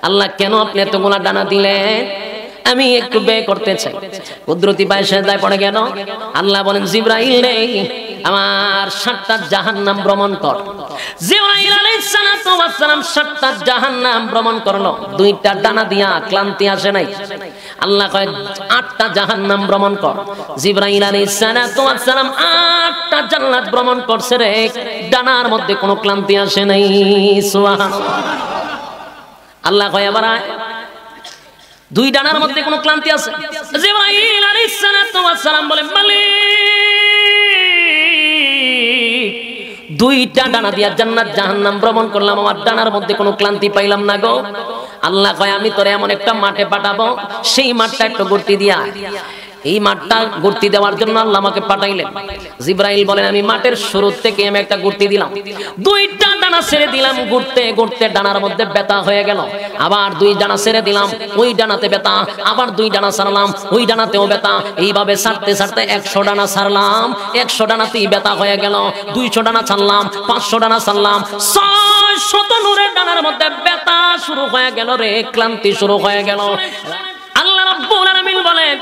আল্লাহ কেন আপনি এতগুলা ডানা দিলেন? আমি একটু ব্যয় করতে চাই। কুদরতি পায়ে সেজদায় পড়ে গেল। আল্লাহ বলেন জিবরাইল রে আমার 7টা জাহান্নাম ভ্রমণ কর। জিবরাইল আলাইহিস সালাতু ওয়াস সালাম 7টা জাহান্নাম ভ্রমণ করলো, 2টা ডানা দিয়া ক্লান্তি আসে নাই। আল্লাহ কয় 8টা জাহান্নাম ভ্রমণ কর। জিবরাইল আলাইহিস সালাতু ওয়াস সালাম 8টা জান্নাত ভ্রমণ করছে রে, ডানার মধ্যে কোনো ক্লান্তি আসে নাই। সুবহানাল্লাহ। আল্লাহ কয় আবার 2 ডানার মধ্যে কোনো ক্লান্তি আছে? জিবরাইল আলাইহিস সালাতু ওয়াস সালাম বলেন মালিক 2টা ডানা দিয়া জান্নাত জাহান্নাম ভ্রমণ করলাম, আমার ডানার মধ্যে কোনো ক্লান্তি পাইলাম না গো। আল্লাহ কয় আমি তোরে এমন একটা মাঠে পাঠাবো, সেই মাঠটা একটু ঘুরতে দিয়া। এই মাঠটা ঘুরতে দেওয়ার জন্য আল্লাহ আমাকে পাঠাইলেন। জিবরাইল বলেন আমি মাঠের শুরু থেকে আমি একটা ঘুরতে দিলাম, 2টা ডানা ছেড়ে দিলাম, ঘুরতে ঘুরতে ডানার মধ্যে ব্যথা হয়ে গেল। আবার 2 ডানা ছেড়ে দিলাম, ওই ডানাতে ব্যথা। আবার 2 ডানা ছাড়লাম, ওই ডানাতেও ব্যথা। এইভাবে ছাড়তে ছাড়তে 100 ডানা ছাড়লাম, 100 ডানাতেই ব্যথা হয়ে গেল। 200 ডানা ছাড়লাম, 500 ডানা ছাড়লাম, 600 নূরের ডানার মধ্যে ব্যথা শুরু হয়ে গেল রে, ক্লান্তি শুরু হয়ে গেল। আল্লাহ রাব্বুল আলামিন বলেন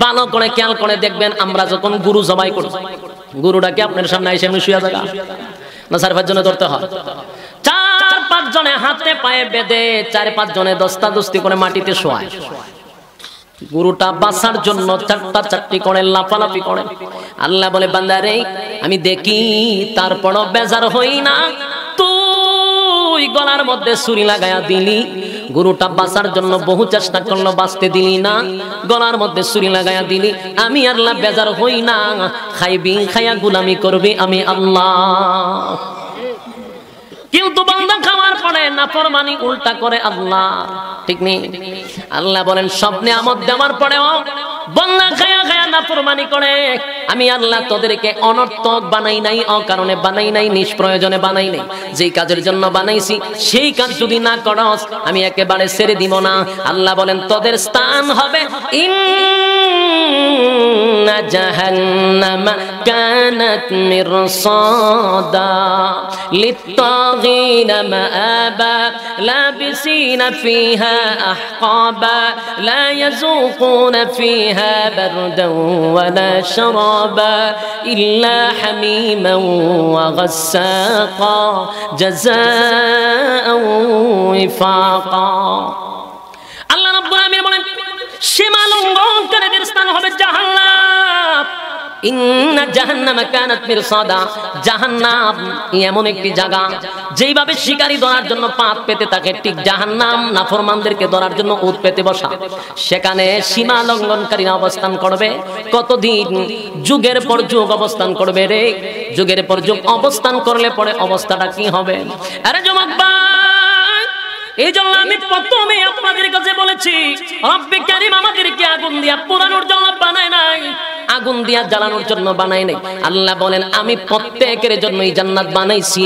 ভালো করে খেয়াল করে দেখবেন, আমরা যখন গরু জবাই করি, গরুটা কি আপনার সামনে এসে এমনি শুয়ে থাকা না? 4-5 জনে ধরতে হয়, 4-5 জনে হাতে পায়ে বেঁধে 4-5 জনে দস্তাদস্তি করে মাটিতে শোয়ায়। গরুটা বাঁচার জন্য 4টা-4টি করে লাফালাফি করে। আল্লাহ বলে বান্দারে আমি দেখি, তারপরও বেজার হই না। তুই গলার মধ্যে ছুরি লাগায়া দিলি, গরুটা বাঁচার জন্য বহু চেষ্টা করলো, বাঁচতে দিলি না, গলার মধ্যে ছুরি লাগায়া দিলি। আমি আল্লাহ বেজার হই না, খাইবি, খাইয়া গুলামি করবি আমি আল্লাহ। কিন্তু বান্দা খাওয়ার পরে নাফরমানি উল্টা করে আল্লাহ, ঠিক নেই? আল্লাহ বলেন সব নিয়ামত দেওয়ার পরেও বান্দা খায়া খায়া নাফরমানি করে। আমি আল্লাহ তোদেরকে অনর্থক বানাই নাই, অকারণে বানাই নাই, নিষ্প্রয়োজনে বানাই নাই। যেই কাজের জন্য বানাইছি সেই কাজ যদি না করস আমি একেবারে ছেড়ে দিব না। আল্লাহ বলেন তোদের স্থান হবে ইন্না জাহান্নামা কানাত মিরসাদা লিত্তাগিনা মাআবা লাবিসিনা ফিহা আহকাবা লা ইয়াযুকুনা ফিহা বারদান ওয়ালা শারাবা ইল্লা হামিমান ওয়া গাসসাকা জাযাআন ওয়াফাকা। আল্লাহ রাব্বুল আলামিন বলেন সীমা লঙ্ঘনকারীদের স্থান হবে জাহান্নাম। ইন্না জাহান্নামা কানাত মিরসাদা, জাহান্নাম এমন একটি জায়গা যেইভাবে শিকারী ধরার জন্য পাত পেতে থাকে, ঠিক জাহান্নাম নাফরমানদেরকে ধরার জন্য উট পেতে বসা। সেখানে সীমা লঙ্ঘনকারীরা অবস্থান করবে কতদিন? যুগের পর যুগ অবস্থান করবে রে। যুগের পর যুগ অবস্থান করলে পরে অবস্থাটা কি হবে? আরে যুবক ভাই, এই জন্য আমি প্রথমে আপনাদের কাছে বলেছি রব্বে কারীম আমাদেরকে আগুন দিয়া পোড়ানোর জন্য বানায় নাই, আগুন দিয়া জ্বালানোর জন্য বানাই নাই। আল্লাহ বলেন আমি প্রত্যেকের জন্যই জান্নাত বানাইছি।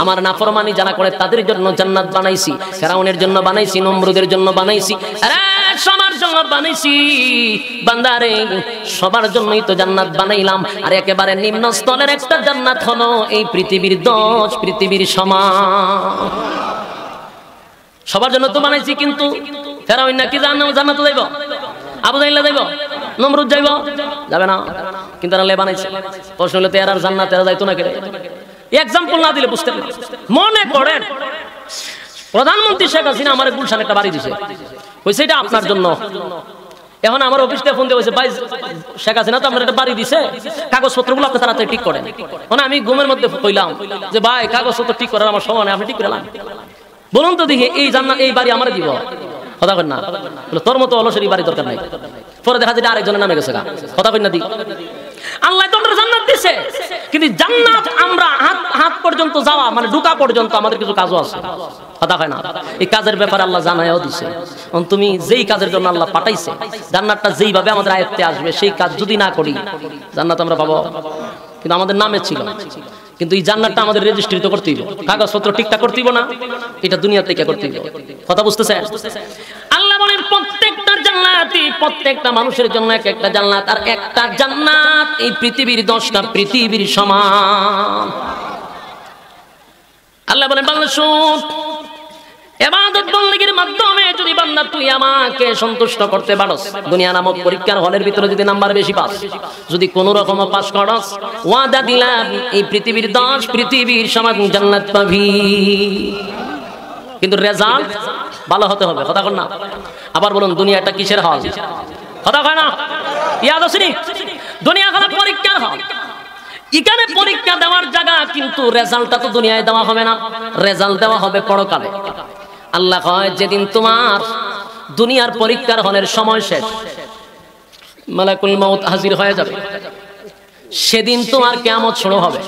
আমার নাফরমানি যারা করে তাদের জন্য জান্নাত বানাইছি, ফিরআউনের জন্য বানাইছি, নমরুদের জন্য বানাইছি, আরে সবার জন্য বানাইছি। বান্দারে সবার জন্যই তো জান্নাত বানাইলাম। আর একেবারে নিম্ন স্তরের একটা জান্নাত হলো এই পৃথিবীর 10 পৃথিবীর সমান। সবার জন্য তো বানাইছি, কিন্তু ফিরআউন নাকি জান্নাতে যাইব, আবু জাহেল যাইব, নমরুদ যাইব, যাবে না। কিন্তু আল্লাহ বানাইছে। প্রশ্ন হলো এরা জান্নাতে এরা যাইতো না কেন? এক্সাম্পল না দিলে বুঝতে না। মনে করেন প্রধানমন্ত্রী শেখ হাসিনা আমার গুলশানে একটা বাড়ি দিছে, কইছে এটা আপনার জন্য। এখন আমার অফিসে ফোন দিয়ে কইছে ভাই শেখ হাসিনা তো আমার একটা বাড়ি দিছে, কাগজপত্রগুলো আপনি তাড়াতাড়ি ঠিক করেন। মানে আমি ঘুমের মধ্যে কইলাম যে ভাই কাগজপত্র ঠিক করার আমার সময় নেই, আপনি ঠিক করলাম। বলুন তো দেখি এই জান্নাত এই বাড়ি আমার দিব? কথা কই না, তোর মতো অলসের বাড়ি দরকার নাই। পরে দেখা যায় আরেকজনের নামে গেছে, কথা কই না দি। আল্লাহ তো আমরা জান্নাত দিছে, কিন্তু জান্নাত আমরা হাত পর্যন্ত যাওয়া মানে ঢোকা পর্যন্ত আমাদের কিছু কাজও আছে, কথা কয় না। এই কাজের ব্যাপারে আল্লাহ জানায়ও দিছে। তুমি যেই কাজের জন্য আল্লাহ পাঠাইছে, জান্নাতটা যেইভাবে আমাদের আয়ত্তে আসবে সেই কাজ যদি না করি জান্নাত আমরা পাবো। কিন্তু আমাদের নামে ছিল, কিন্তু এই জান্নাতটা আমাদের রেজিস্ট্রি তো করতে হবে, কাগজপত্র ঠিকঠাক করতে হবে না, এটা দুনিয়া থেকে করতে হবে। কথা বুঝতেছেন? আল্লাহ বলেন প্রত্যেকটা জান্নাতি প্রত্যেকটা মানুষের জন্য এক একটা জান্নাত, আর একটা জান্নাত এই পৃথিবীর 10টা পৃথিবীর সমান। আল্লাহ বলেন বাংলা শুন, ইবাদত বন্দেগীর মাধ্যমে তুই আমাকে সন্তুষ্ট করতে পারস, দুনিয়া নামক পরীক্ষার হলের ভিতরে যদি নাম্বার বেশি পাস, যদি কোনো রকম পাস করস, ওয়াদা দিলাম এই পৃথিবীর 10 পৃথিবীর সমান জান্নাত পাবি। কিন্তু রেজাল্ট ভালো হতে হবে, কথা কর না। আবার বলুন, দুনিয়াটা কিসের হল? কথা কয় না, ইয়াদ আসেনি? দুনিয়া হলো পরীক্ষার হল। এখানে পরীক্ষা দেওয়ার জায়গা, কিন্তু রেজাল্টটা তো দুনিয়ায় দেওয়া হবে না, রেজাল্ট দেওয়া হবে পরকালে। আল্লাহ কয়, যেদিন তোমার দুনিয়ার পরীক্ষার হলের সময় শেষ, মালাকুল মউত হাজির হয়ে যাবে, সেদিন তোমার কিয়ামত শুরু হবে।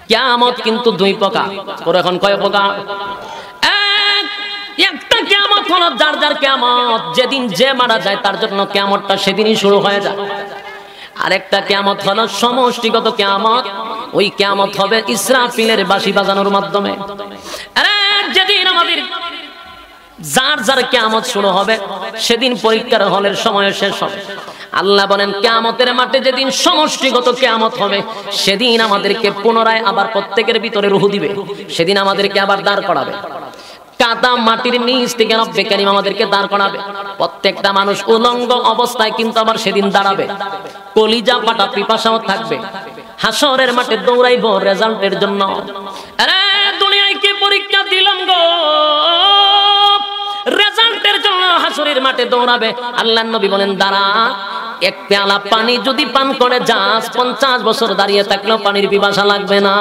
কিয়ামত কিন্তু 2 প্রকার। তোর এখন কয় প্রকার? একটা কিয়ামত হলো যার যার কিয়ামত, যেদিন যে মারা যায় তার জন্য কিয়ামতটা সেদিনই শুরু হয়ে যায়। আরেকটা কিয়ামত হলো সমষ্টিগত কিয়ামত, ওই কিয়ামত হবে ইসরাফিলের বাঁশি বাজানোর মাধ্যমে। যেদিন আমাদের যার যার কিয়ামত শুরু হবে, সেদিন পরীক্ষার হলের সময় শেষ হবে। আল্লাহ বলেন, কিয়ামতের মাঠে যেদিন সমষ্টিগত কিয়ামত হবে, সেদিন আমাদেরকে পুনরায় আবার প্রত্যেকের ভিতরে রূহ দিবে, সেদিন আমাদেরকে আবার দাঁড় করাবে। কাদা মাটির নিচ থেকে রব্বে কারীম আমাদেরকে দাঁড় করাবে। প্রত্যেকটা মানুষ উলঙ্গ অবস্থায় কিন্তু আবার সেদিন দাঁড়াবে, কলিজা ফাটা পিপাসাও থাকবে। হাসরের মাঠে দৌড়াইব রেজাল্টের জন্য। আরে দুনিয়ায় কি পরীক্ষা দিলাম গো, রেজাল্টের জন্য হাসরের মাঠে দৌড়াবে। আল্লাহর নবী বলেন, দাঁড়া, এক পেয়ালা পানি যদি পান করে যাস, 50 বছর দাঁড়িয়ে থাকলেও পানির পিপাসা লাগবে না।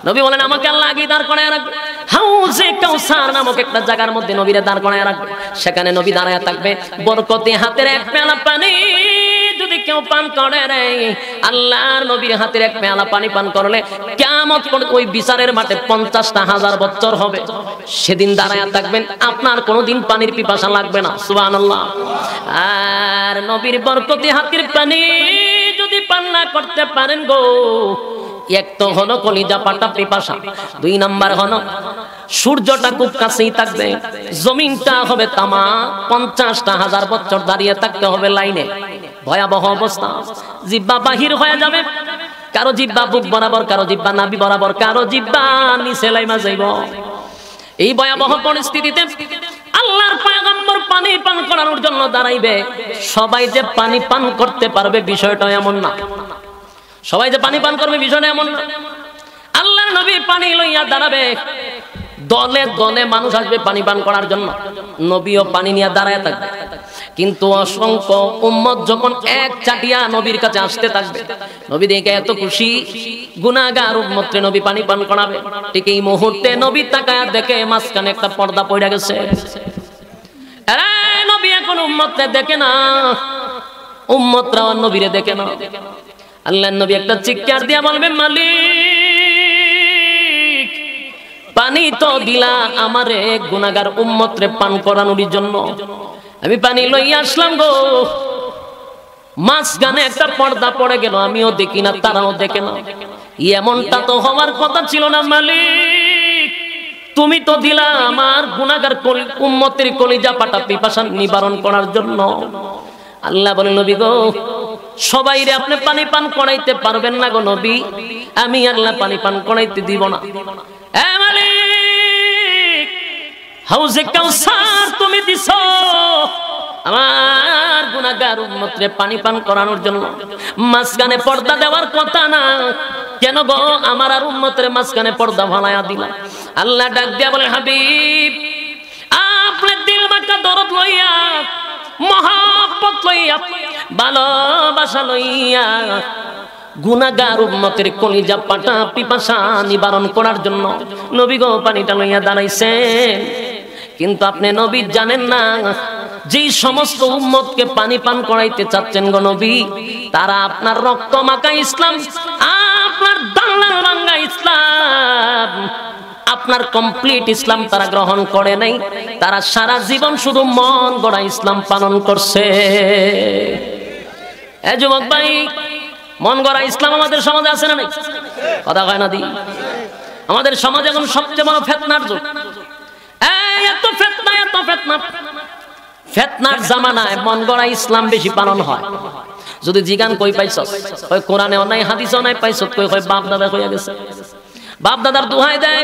নবী বলেন, আমাকে আল্লাহ আগে দাঁড় করায় রাখবে হাউজে কাউসার নামক একটা জায়গার মধ্যে, নবীরে দাঁড় করায় রাখবে। সেখানে নবী দাঁড়ায় থাকবে, বরকতি হাতের এক পেয়ালা পানি যদি কেউ পান করে রে, আল্লাহর নবীর হাতের এক পেয়ালা পানি পান করলে কিয়ামত ওই বিচারের মাঠে 50টা হাজার বছর হবে। সেদিন দাঁড়ায় থাকবেন, আপনার কোনোদিন পানির পিপাসা লাগবে না। সুবহানাল্লাহ। আর নবীর বরকতি হাতের পানি যদি পান না করতে পারেন গো, এক তো হলো কলিজা পাটা পিপাসা, 2 নাম্বার হলো সূর্যটা খুব কাছেই থাকবে, জমিনটা হবে তামা, 50টা হাজার বছর দাঁড়িয়ে থাকতে হবে লাইনে। ভয়াবহ অবস্থা, জিহ্বা বাহির হয়ে যাবে, কারো জিহ্বা বুক বরাবর, কারো জিহ্বা নাভি বরাবর, কারো জিহ্বা নিচে লাইমা যাইব। এই ভয়াবহ পরিস্থিতিতে আল্লাহর পয়গম্বর পানি পান করানোর জন্য দাঁড়াইবে। সবাই যে পানি পান করতে পারবে বিষয়টা এমন না, সবাই যে পানি পান করবে বিষয়টা এমন না। আল্লাহর নবী পানি লইয়া দাঁড়াবে, দলে দলে মানুষ আসবে পানি পান করার জন্য, নবীও পানি নিয়ে দাঁড়ায় থাকবে। কিন্তু অসংখ্য উম্মত যখন এক চাটিয়া নবীর কাছে আসতে থাকবে, নবী দেখে এত খুশি, গুনাহগার উম্মতকে নবী পানি পান করাবে। ঠিক এই মুহূর্তে নবী তাকায়া দেখে মাঝখানে একটা পর্দা পড়ে গেছে। আরে নবী এখন উম্মতকে দেখে না, উম্মতরা নবীরে দেখে না। আল্লাহর নবী একটা চিৎকার দিয়া বলবে, মালিক পানি তো দিলা আমারে গুনাহগার উম্মতরে পান করানোর জন্য, আমি পানি লইয়া আসলাম গো, মাঝখানে একটা পর্দা পড়ে গেল, আমিও দেখি না তারাও দেখে না। এমনটা তো হওয়ার কথা ছিল না মালিক, তুমি তো দিলা আমার গুনাহগার উম্মতের কলিজা পাটা পিপাসা নিবারণ করার জন্য। আল্লাহ বলেন, নবী গো, সবাইরে আপনি পানি পান করাইতে পারবেন না গো নবী, আমি আল্লাহ পানি পান করাইতে দিব না। এ মালিক, হাউজে কাউসার তুমি দিছো আমার গুনাহগার উম্মতরে পানি পান করানোর জন্য, মাঝখানে পর্দা দেওয়ার কথা না, কেন গো আমার আর উম্মতের মাঝখানে পর্দা ভালায়া দিলা? আল্লাহ ডাক দিয়া বলে, হাবিব আপনি দিল মাকা দরদ লইয়া, মহব্বত লইয়া, ভালোবাসা লইয়া গুনাহগার উম্মতের কলিজা পাটা পিপাসা নিবারণ করার জন্য নবী গো পানিটা লইয়া দাঁড়াইছেন। কিন্তু আপনি নবী জানেন না, যেই সমস্ত উম্মতকে পানি পান করাইতে চাচ্ছেন গো নবী, তারা আপনার রক্ত মাখা ইসলাম, আপনার দালাল ভাঙ্গা ইসলাম, আপনার কমপ্লিট ইসলাম তারা গ্রহণ করে নাই, তারা সারা জীবন শুধু মন গড়া ইসলাম পালন করছে। এ যুবক ভাই, মন গড়া ইসলাম আমাদের সমাজে আছে না নাই? কথা কয় না দি? আমাদের সমাজে এখন সবচেয়ে বড় ফিতনার যুগ। এত ফিতনা, এত ফিতনা, ফিতনার জামানায় মন গড়া ইসলাম বেশি পালন হয়। যদি জিগান কই পাইছস, কই কোরআনেও নাই, হাদিসেও নাই, পাইছস কই, কই বাপ দাদা কইয়া গেছে। বাপ দাদার দোহাই দেয়,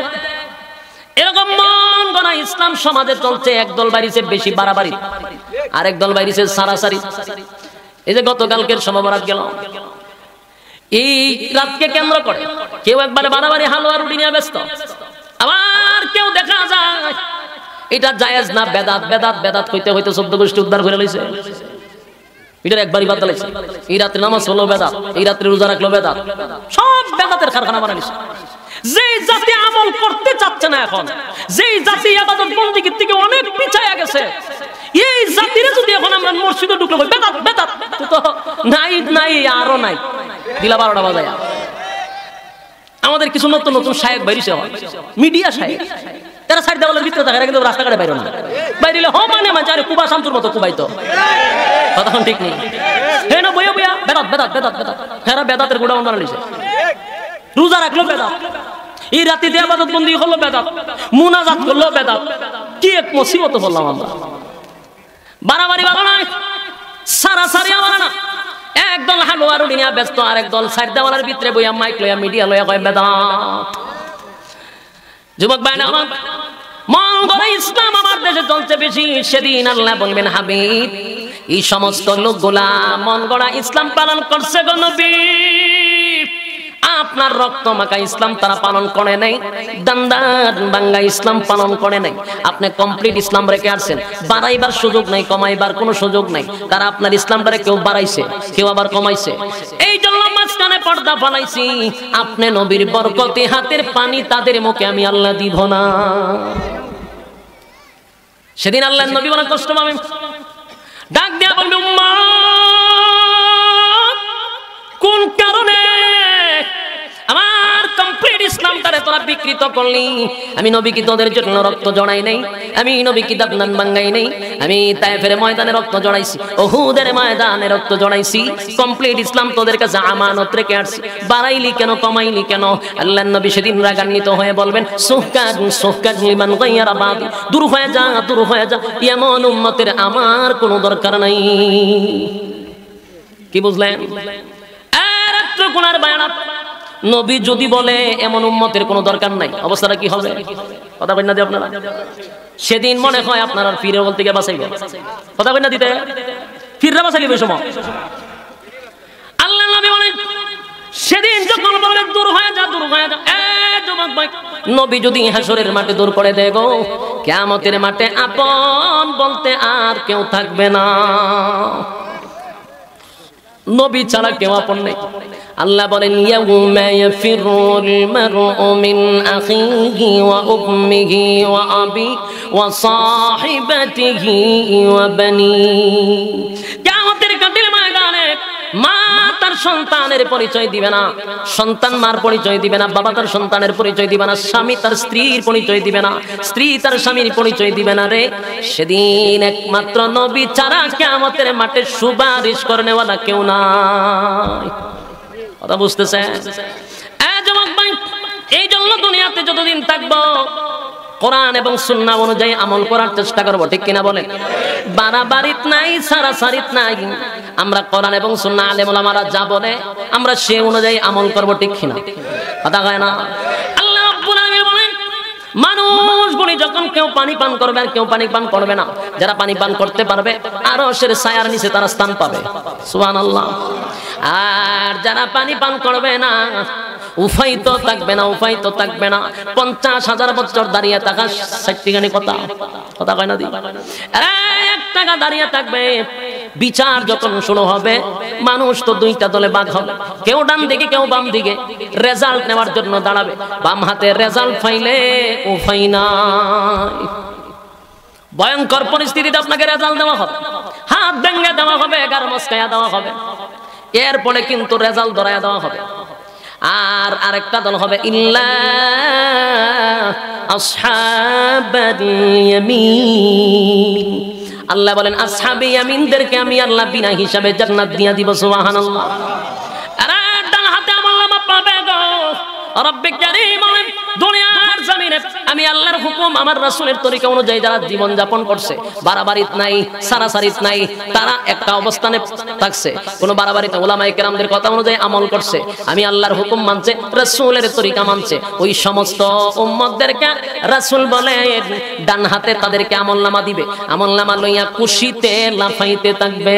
এরকম মন গড়া ইসলাম সমাজে চলছে। একদল বাইরেছে বেশি বাড়াবাড়ি, আরেক দল বাইরেছে সারাসারি। এই যে গতকালকের সমাবরাত গেল, এই রাতকে কেন্দ্র করে কেউ একবারে বাড়াবাড়ি হালুয়া রুটি নিয়ে ব্যস্ত, আবার কেউ দেখা যায় এটা জায়েজ না বেদাত, বেদাত বেদাত হইতে হইতে 14 গোষ্ঠী উদ্ধার করে লইছে। এটার একবারই বাদ দিয়েছে। এই রাত্রে নামাজ হলো বেদাত, এই রাত্রে রোজা রাখলো বেদাত, সব বেদাতের কারখানা বানাইছে। যে জাতি আমল করতে চাচ্ছে না এখন, যে জাতি ইবাদত বন্দেগীর থেকে অনেক পিছায়া গেছে, এই জাতিরে যদি এখন আমরা মসজিদে ঢুকলে বেদাত বেদাত তো নাই নাই আরো নাই, দিলা 12টা বাজায়। আমাদের কিছু নতুন নতুন শায়েখ বাইরেছে, মিডিয়া শায়েখ, তারা সাইড দেওয়ালের ভিতরে থাকে, কিন্তু রাস্তাঘাটে বাইরে না। বাইরে হ মানে মাঝে আরে কুবা শামসুর মতো কুবাইতো, কথা ঠিক নেই। হে না বইয়া বইয়া বেদাত বেদাত বেদাত বেদাত, হেরা বেদাতের গোডাউন বানাইছে। রোজা রাখলো বেদাত, এই রাতে ইবাদত বন্দি হলো বেদাত, মুনাজাত করলো বেদাত। কি এক মুসিবত বললাম আমরা। বাড়াবাড়ি বাড়া না, সারাসারি বাড়া না। একদল হালুয়া রুটি নিয়ে ব্যস্ত, আর একদল সাইড দেওয়ালের ভিতরে বইয়া মাইক লইয়া মিডিয়া লইয়া কয় বেদাত। যুবক ভাই না আমার মন গড়া ইসলাম আমার দেশে চলছে বেশি। সেদিন আল্লাহ বলবেন হাবিব, এই সমস্ত লোকগুলা মন গড়া ইসলাম পালন করছে গো নবী, আপনার রক্ত মাখা ইসলাম তারা পালন করে নাই, দান্দার বাঙ্গা ইসলাম পালন করে নাই। আপনি কমপ্লিট ইসলাম রেখে আসছেন, বাড়াইবার সুযোগ নাই, কমাইবার কোনো সুযোগ নাই। তারা আপনার ইসলামটারে কেউ বাড়াইছে, কেউ আবার কমাইছে। এই জন্য মাঝখানে পর্দা ফলাইছি, আপনি নবীর বরকতে হাতের পানি তাদের মুখে আমি আল্লাহ দিব না। সেদিন আল্লাহ নবী অনেক কষ্ট পাবে, ডাক দেয়া বলবে উম্মত কোন কারণে আমার কমপ্লিট ইসলামটারে তোরা বিকৃত করলি? আমি নবী কি তোদের জন্য রক্ত জড়াই নাই? আমি নবী কি দাপনান ভাঙাই নাই? আমি তায়েফের ময়দানে রক্ত জড়াইছি, ওহুদের ময়দানে রক্ত জড়াইছি। কমপ্লিট ইসলাম তোদের কাছে আমানত রেখে আসছি, বাড়াইলি কেন কমাইলি কেন? আল্লাহর নবী সেদিন রাগান্বিত হয়ে বলবেন সুহকাত সুহকাত লিমান গায়রা বাদি, দূর হয়ে যা দূর হয়ে যা, এমন উম্মতের আমার কোনো দরকার নাই। কি বুঝলেন? আর একটু কোনার বায়ানা নবী যদি বলে এমন উম্মতের কোনো দরকার নাই, অবস্থাটা কি হবে? কথা বলেন না দি আপনারা। সেদিন মনে হয় আপনার আর ফিরে বলতে গিয়ে বাঁচাইবে, কথা বলেন না দিতে ফিররা বাঁচাইবে ওই সময়। আল্লাহ নবী বলেন সেদিন যখন বলে দূর হয়ে যা দূর হয়ে যা, যুবক ভাই নবী যদি হাসরের মাঠে দূর করে দেয় গো, কিয়ামতের মাঠে আপন বলতে আর কেউ থাকবে না। নবী ছাড়া কেউ আপন নেই। আল্লাহ বলেন ইয়াউমা ইয়াফিরুল মারউ মিন আখিহি ওয়া উম্মিহি ওয়া আবি ওয়া সাহিবাতিহি ওয়া বানি। কিয়ামতের কঠিন ময়দানে মা তার সন্তানের পরিচয় দিবে না, সন্তান মার পরিচয় দিবে না, বাবা তার সন্তানের পরিচয় দিবে না, স্বামী তার স্ত্রীর পরিচয় দিবে না, স্ত্রী তার স্বামীর পরিচয় দিবে না রে। সেদিন একমাত্র নবী ছাড়া কিয়ামতের মাঠে সুপারিশ করনেওয়ালা কেউ নাই। কথা বুঝতেছেন? যুবক ভাই এই জন্য দুনিয়াতে যতদিন থাকবো কোরআন এবং সুন্নাহ অনুযায়ী আমল করার চেষ্টা করব, ঠিক কিনা বলেন? বাড়াবাড়িত নাই, সারাসারিত নাই। আমরা কোরআন এবং সুন্নাহ আলেম ওলামারা যা বলে আমরা সে অনুযায়ী আমল করব, ঠিক কিনা? কথা কয় না? আল্লাহ রাব্বুল আলামিন বলেন মানুষগুলি যখন কেউ পানি পান করবে আর কেউ পানি পান করবে না, যারা পানি পান করতে পারবে আরশের ছায়ার নিচে তারা স্থান পাবে, সুবহানাল্লাহ। আর যারা পানি পান করবে না উফাইতো থাকবে না, উফাইতো থাকবে না। 50,000 বছর দাঁড়িয়ে থাকা সাইট্টিখানি কথা, কথা কয় না দি? 1 টাকা দাঁড়িয়ে থাকবে। বিচার যখন শুরু হবে মানুষ তো 2টা দলে ভাগ হবে, কেউ ডান দিকে কেউ বাম দিকে। রেজাল্ট নেওয়ার জন্য দাঁড়াবে, বাম হাতে রেজাল্ট ফাইলে উফাই নাই। ভয়ঙ্কর পরিস্থিতিতে আপনাকে রেজাল্ট দেওয়া হবে, হাত ভেঙে দেওয়া হবে, গার মস্কায়া দেওয়া হবে, এরপরে কিন্তু রেজাল্ট ধরায়া দেওয়া হবে। আর আরেকটা দল হবে ইল্লা আসহাবাল ইয়ামিন। আল্লাহ বলেন আসহাবে ইয়ামিনদেরকে আমি আল্লাহ বিনা হিসাবে জান্নাত দিয়া দিব, সুবহানাল্লাহ। আরে ডান হাতে আমলনামা পাবে গো। রব্বে কারীম বলেন দুনিয়ার জমিনে আমি আল্লাহর হুকুম আমার রাসূলের তরিকা অনুযায়ী যারা জীবন যাপন করছে, বাড়াবাড়িত নাই, সারাসারিত নাই, তারা একটা অবস্থানে থাকছে, কোন বাড়াবাড়িতে উলামায়ে কেরামদের কথা অনুযায়ী আমল করছে, আমি আল্লাহর হুকুম মানছে, রাসূলের তরিকা মানছে, ওই সমস্ত উম্মতদেরকে রাসূল বলেন ডান হাতে তাদেরকে আমলনামা দিবে, আমলনামা লইয়া খুশিতে লাফাইতে থাকবে।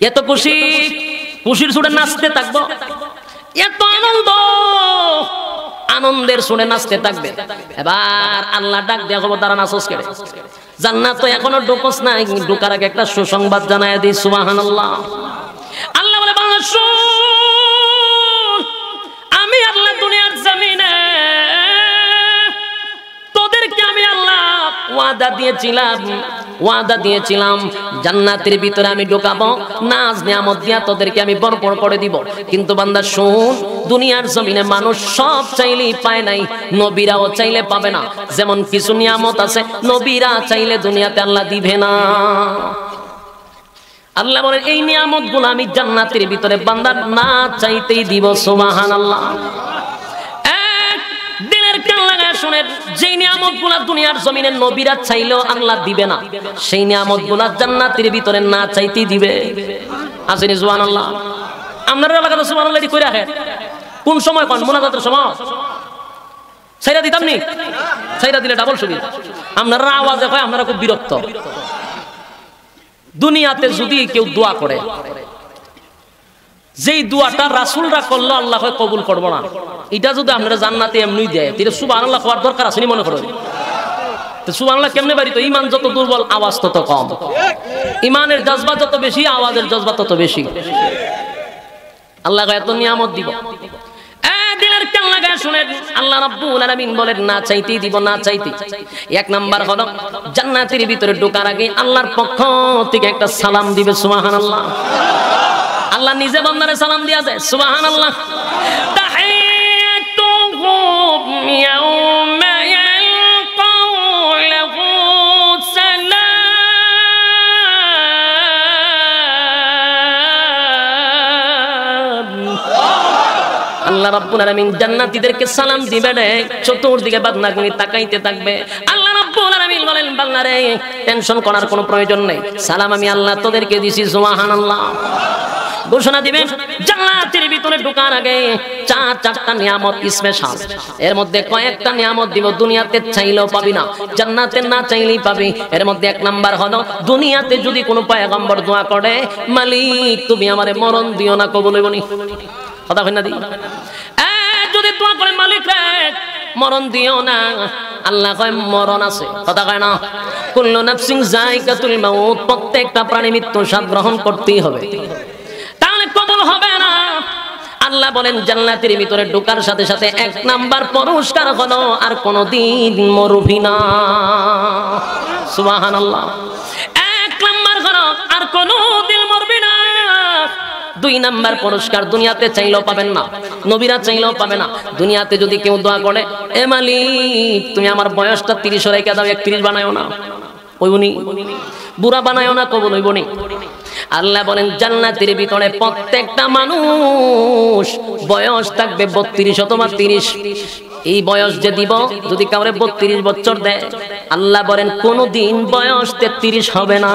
এত খুশি, খুশির সুরে নাচতে থাকবো, এত আনন্দ, আনন্দের সুরে নাচতে থাকবে। এবার আল্লাহ ডাক দেয়া খবর তারা নাচস কেড়ে, জান্নাত তো এখনো ঢুকস নাই, ঢুকার আগে একটা সুসংবাদ জানায় দিই, সুবহানাল্লাহ। আল্লাহ বলে বাংলা শুন, আমি আল্লাহ দুনিয়ার জমিনে তোদেরকে আমি আল্লাহ ওয়াদা দিয়েছিলাম জান্নাতের ভিতরে আমি ঢোকাবো, নাজ নিয়ামত দিয়া তোদেরকে আমি ভরপুর করে দিব। কিন্তু বান্দা শুন, দুনিয়ার জমিনে মানুষ সব চাইলেই পায় নাই, নবীরাও চাইলে পাবে না। যেমন কিছু নিয়ামত আছে নবীরা চাইলে দুনিয়াতে আল্লাহ দিবে না। আল্লাহ বলেন এই নিয়ামত গুলো আমি জান্নাতের ভিতরে বান্দার না চাইতেই দিব, সুবহানাল্লাহ। শুনেন, যেই নিয়ামতগুলো দুনিয়ার জমিনে নবীরা চাইলেও আল্লাহ দিবে না, সেই নিয়ামতগুলো জান্নাতের ভিতরে না চাইতেই দিবে। আসেনি সুবহানাল্লাহ? আপনার এলাকাতে সুবহানাল্লাহ কই রাখেন? কোন সময় কোন মুনাজাতের সময় ছাইরা দিতাম নি? ছাইরা দিলে ডাবল সুবিধা। আপনারা আওয়াজে হয় আপনারা খুব বিরক্ত। দুনিয়াতে যদি কেউ দোয়া করে, যেই দোয়াটা রাসূলরা করলো আল্লাহ কবুল করবো না, এটা যদি আপনারা জান্নাতে এমনি দেয়, তাহলে সুবহানাল্লাহ হওয়ার দরকার আছে নি মনে করেন? তো সুবহানাল্লাহ কেমনে বাড়ি? তো ইমান যত দুর্বল আওয়াজ তত কম, ইমানের জজবা যত বেশি আওয়াজের জজবা তত বেশি। আল্লাহ এত নিয়ামত দিব, দিলের কান লাগায় শুনেন, আল্লাহ রাব্বুল আলামিন বলেন না চাইতেই দিব, না চাইতে। এক নাম্বার হলো জান্নাতের ভিতরে ঢোকার আগে আল্লাহর পক্ষ থেকে একটা সালাম দিবে, সুবহানাল্লাহ। আল্লাহ নিজে বান্দারে সালাম দিয়া দেয়, সুবহানাল্লাহ। তাহিয়াতুহুম ইয়াওমা ইয়ালকাউনাহু সালাম। আল্লাহ রাব্বুল আলামিন জান্নাতীদেরকে সালাম দিবে রে, চতুর্দিকে বান্দাগুলি তাকাইতে থাকবে। আল্লাহ রাব্বুল আলামিন বলেন বান্দারে টেনশন করার কোনো প্রয়োজন নেই, সালাম আমি আল্লাহ তোদেরকে দিছি, সুবহানাল্লাহ। ঘোষণা দিবেন জান্নাতের ভিতরে ঢোকার আগে চারটা নিয়ামত স্পেশাল, এর মধ্যে কয়েকটা নিয়ামত দিব দুনিয়াতে চাইলেও পাবি না, জান্নাতে না চাইলেই পাবি। এর মধ্যে এক নাম্বার হলো দুনিয়াতে যদি কোনো পয়গম্বর দোয়া করে, মালিক তুমি আমারে মরণ দিও না, কবুল হইবনি? কথা কই না দি? যদি দোয়া করে মালিক রে মরণ দিও না, আল্লাহ কয় মরণ আছে, কথা কয় না? কুল্লু নাফসিন যায়কাতুল মাউত, প্রত্যেকটা প্রাণী মৃত্যু স্বাদ গ্রহণ করতেই হবে, তাহলে কবুল হবে না। আল্লাহ বলেন জান্নাতের ভিতরে ঢোকার সাথে সাথে এক নাম্বার পুরস্কার হলো আর কোনদিন মরবি না, সুবহানাল্লাহ। এক নাম্বার হলো আর কোনদিন মরবি না। দুই নাম্বার পুরস্কার দুনিয়াতে চাইলেও পাবেন না, নবীরা চাইলেও পাবে না। দুনিয়াতে যদি কেউ দোয়া করে, এ মালিক তুমি আমার বয়সটা 30 রেখে দাও, 31 বানায়ও না, ওইবনি বুড়া বানায়ও না, কবুল হইবনি? আল্লাহ বলেন জান্নাতের ভিতরে প্রত্যেকটা মানুষ বয়স থাকবে 32 অথবা 30। এই বয়স যে দিব, যদি কাউরে 32 বছর দেয়, আল্লাহ বলেন কোনদিন বয়স 33 হবে না।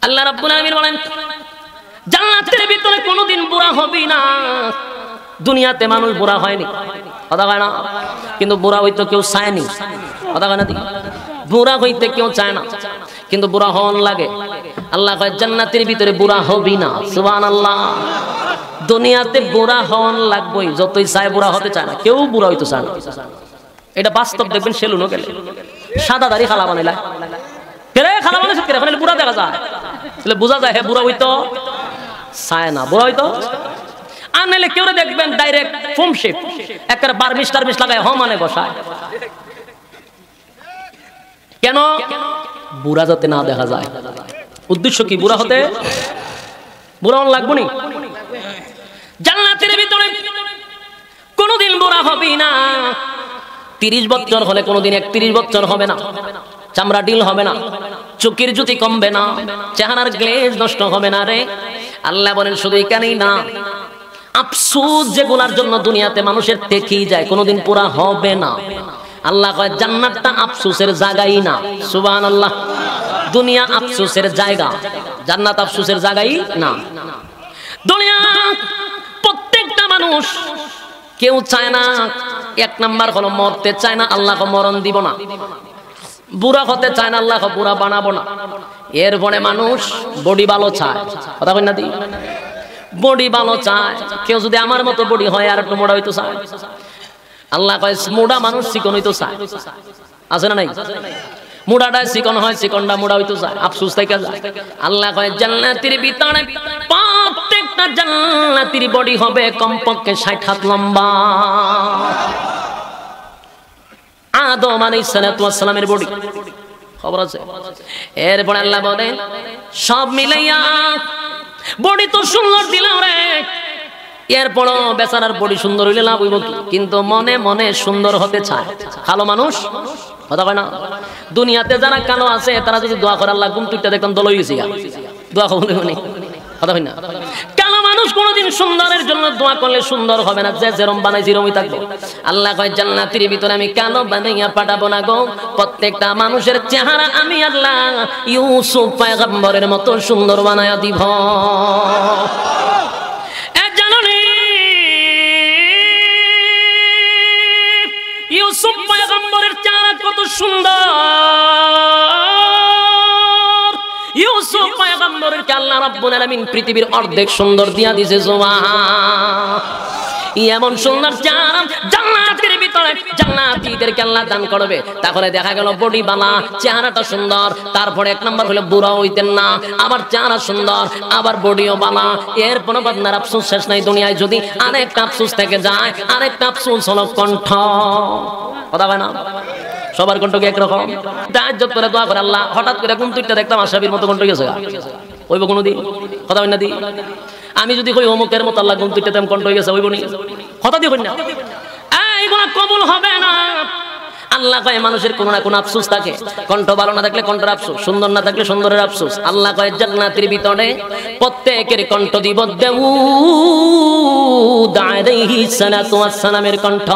আল্লাহ রাব্বুল আলামিন বলেন জান্নাতের ভিতরে কোনদিন বুড়া হবি না। দুনিয়াতে মানুষ বুড়া হয়নি, কথা কয় না? কিন্তু বুড়া হইতে কেউ চায়নি, কথা কয় না? বুড়া হইতে কেউ চায় না, কিন্তু বুড়া হন লাগে। আল্লাহ কয় জান্নাতের ভিতরে বুড়া হবি না, সুবহানাল্লাহ। দুনিয়াতে বুড়া হন লাগবেই, যতই চায় বুড়া হতে চায় না, কেউ বুড়া হইতে চায় না। এটা বাস্তব, দেখবেন সেলুনও গেলে সাদা দাড়ি খালা বানাইলা, কেরে খালা বানাইছে কেরে, ওখানে বুড়া দেখা যায়, তাহলে বোঝা যায় হে বুড়া হইতো চায় না, বুড়া হইতো। আর নাইলে কেউ দেখবেন ডাইরেক্ট ফোম শেপ, একটা বার্মিশ টার্মিশ লাগায় মানে বসায়। কেন? বুড়া যাতে না দেখা যায়। উদ্দেশ্য কি? বুড়া হতে বুড়া লাগবো নি? জান্নাতের ভিতরে কোনদিন বুড়া হবি না। 30 বছর হলে কোনদিন 31 বছর হবে না, চামড়া ডিল হবে না, চোখের জ্যোতি কমবে না, চেহারার গ্লেজ নষ্ট হবে না রে। আল্লাহ বলেন শুধু এখানেই না, আফসোস যেগুলার জন্য দুনিয়াতে মানুষের থেকেই যায়, কোনোদিন পুরা হবে না। আল্লাহ কয় জান্নাতটা আফসোসের জায়গাই না। সুবহানাল্লাহ। দুনিয়া আফসোসের জায়গা, জান্নাত আফসোসের জায়গাই না। দুনিয়া প্রত্যেকটা মানুষ কেউ চায় না, এক নাম্বার হলো মরতে চায় না, আল্লাহকে মরণ দিব না। বুড়া হতে চায় না, আল্লাহকে বুড়া বানাবো না। এরপরে মানুষ বডি ভালো চায়, কথা কই না দি, বডি ভালো চায়। কেউ যদি আমার মতো বডি হয় আর একটু মোটা হইতো চায়। আল্লাহ কয় মোটা মানুষ চিকন হইতো চায়, আছে না নাই? মুড়াটা চিকন হয়, চিকনটা মুড়া হইতো চায়, আফসোস থেকে যায়। আল্লাহ কয় জান্নাতের ভিতরে প্রত্যেকটা জান্নাতের বডি হবে কমপক্ষে 60 হাত লম্বা। আদম আলাইহিস সালাতু ওয়াস সালামের বডি, খবর আছে? এরপর আল্লাহ বলেন সব মিলাইয়া বডি তো সুন্দর দিলাম রে, এরপরও বেচারার বডি সুন্দর হইলে লাভ হইব কি? কিন্তু মনে মনে সুন্দর হতে চায়। কালো মানুষ, কথা কয় না? দুনিয়াতে যারা কালো আছে তারা যদি দোয়া করে আল্লাহ গুম তুইটা দেখতাম দল হয়ে গেছি, দোয়া করবে না, কথা কয় না? কালো মানুষ কোনোদিন সুন্দরের জন্য দোয়া করলে সুন্দর হবে না, যে যেরকম বানাই যেরকমই থাকবে। আল্লাহ কয় জান্নাতের ভিতরে আমি কালো বানাইয়া পাঠাবো না গো, প্রত্যেকটা মানুষের চেহারা আমি আল্লাহ ইউসুফ পয়গম্বরের মতো সুন্দর বানায়া দিব। ইউসুফ পয়গম্বরের চেহারা কত সুন্দর, ইউসুফ পয়গম্বরের কে আল্লাহ রাব্বুল আলামিন পৃথিবীর অর্ধেক সুন্দর দিয়া দিয়েছে। এমন সুন্দর চেহারা জান্নাতের ভিতরে জান্নাতীদেরকে আল্লাহ দান করবে। তাহলে দেখা গেল বডি বালা, চেহারাটা সুন্দর, তারপরে এক নম্বর হলো বুড়া হইতেন না, আবার চেহারা সুন্দর, আবার বডিও বালা। এরপর আপনার আফসোস শেষ নাই দুনিয়ায়। যদি আরেকটা আফসোস থেকে যায়, আরেকটা আফসোস হলো কণ্ঠ, কথা হয় না? সবার কণ্ঠ কি একরকম? তাহাজ্জুদ করে দোয়া করে আল্লাহ হঠাৎ করে কোন তুইটা দেখতাম আশাবীর মতো কণ্ঠ গেছে, হইব কোনোদিন? কথা হয় না দি? আমি যদি কই অমুকের মতো আল্লাহ কোন তুইটা তেম কণ্ঠ হয়ে গেছে, হইব নি? কথা দিয়ে কই না, এইগুলা কবুল হবে না। আল্লাহ কয় মানুষের কোনো না কোনো আফসোস থাকে, কণ্ঠ ভালো না থাকলে কণ্ঠের আফসোস, সুন্দর না থাকলে সুন্দরের আফসোস। আল্লাহ কয় জান্নাতের ভিতরে প্রত্যেকের কণ্ঠ দিব দাউদ আলাইহিস সালাতু ওয়াস সালামের কণ্ঠ।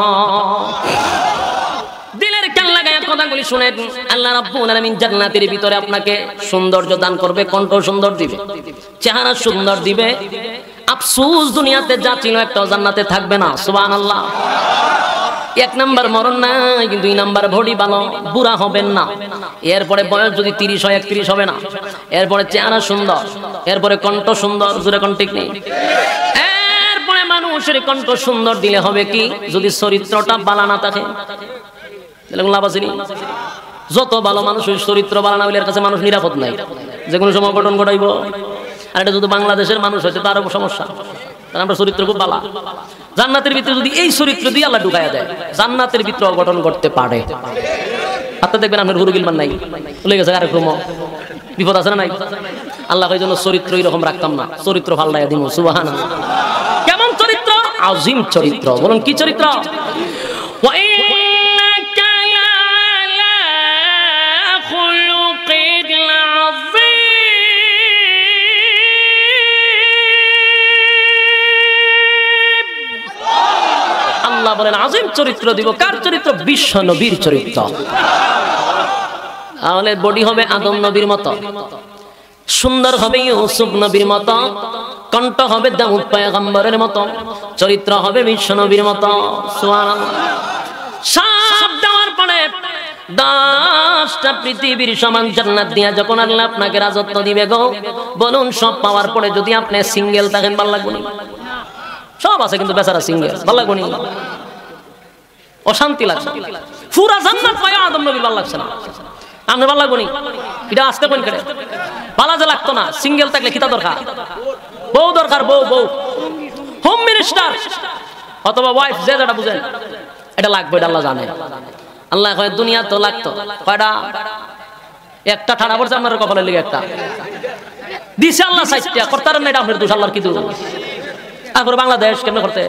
দিলের কান লাগায় কথাগুলি শুনেন, আল্লাহ রাব্বুল আলামিন জান্নাতের ভিতরে আপনাকে সৌন্দর্য দান করবে, কণ্ঠ সুন্দর দিবে, চেহারা সুন্দর দিবে। আফসোস দুনিয়াতে যা ছিল একটাও জান্নাতে থাকবে না। সুবহানাল্লাহ। এক নাম্বার মরণ নাই, কিন্তু 2 নাম্বার বডি ভালো, বুড়া হবেন না। এরপরে বয়স যদি 30 হয় 31 হবে না। এরপরে চেহারা সুন্দর, এরপরে কণ্ঠ সুন্দর, জোরে কোন ঠিক নেই। এরপরে মানুষের কণ্ঠ সুন্দর দিলে হবে কি? যদি চরিত্রটা ভালো না থাকে তাহলে লাভ আছে নি? যত ভালো মানুষ চরিত্র ভালো না হইলে এর কাছে মানুষ নিরাপদ নাই, যে কোনো সময় ঘটন ঘটাইব। আর এটা যদি বাংলাদেশের মানুষ হয়েছে তারও সমস্যা, কারণ আমরা চরিত্র খুব ভালো। জান্নাতের ভিতরে যদি এই চরিত্র দিয়ে আল্লাহ ঢুকাইয়া দেয়, জান্নাতের ভিতরে অঘটন ঘটতে পারে। আপনার দেখবেন আপনার হুরু গিলমান নাই, ভুলে গেছে কারক্রম, বিপদ আছে না নাই? আল্লাহ এই জন্য চরিত্র এরকম রাখতাম না, চরিত্র ভাল লাগে দিব। সুবহানাল্লাহ। কেমন চরিত্র? আজিম চরিত্র। বলুন কি চরিত্র? আল্লাহ বলেন আজিম চরিত্র দিব। কার চরিত্র? বিশ্ব নবীর চরিত্র। তাহলে বডি হবে আদম নবীর মতো, সুন্দর হবে ইউসুফ নবীর মতো, কণ্ঠ হবে দাউদ পয়গম্বরের মতো, চরিত্র হবে বিশ্ব নবীর মতো। সুবহানাল্লাহ। সব দেওয়ার পরে 10টা পৃথিবীর সমান জান্নাত দিয়া যখন আল্লাহ আপনাকে রাজত্ব দিবে গো, বলুন সব পাওয়ার পরে যদি আপনি সিঙ্গেল থাকেন ভালো লাগবে না? সব আছে কিন্তু বেচারা সিঙ্গেল, ভালো লাগবে না? অশান্তি লাগছে। পুরা জান্নাত পায় আদম নবীর ভালো লাগছে না, আপনি ভালো লাগবে না? এটা আসতে কোন করে ভালো যে লাগতো না? সিঙ্গেল থাকলে কিতা দরকার? বউ দরকার, বউ, বউ, হোম মিনিস্টার অথবা ওয়াইফ, যে যেটা বুঝেন এটা লাগবে, এটা আল্লাহ জানে। আল্লাহ কয় দুনিয়া তো লাগতো কয়টা? একটা ঠাড়া পড়ছে আপনার কপালের লিগে, একটা দিছে আল্লাহ 60টা করতার না, এটা আপনার দোষ, আল্লাহর কি দোষ? তারপরে বাংলাদেশ কেমন করতে?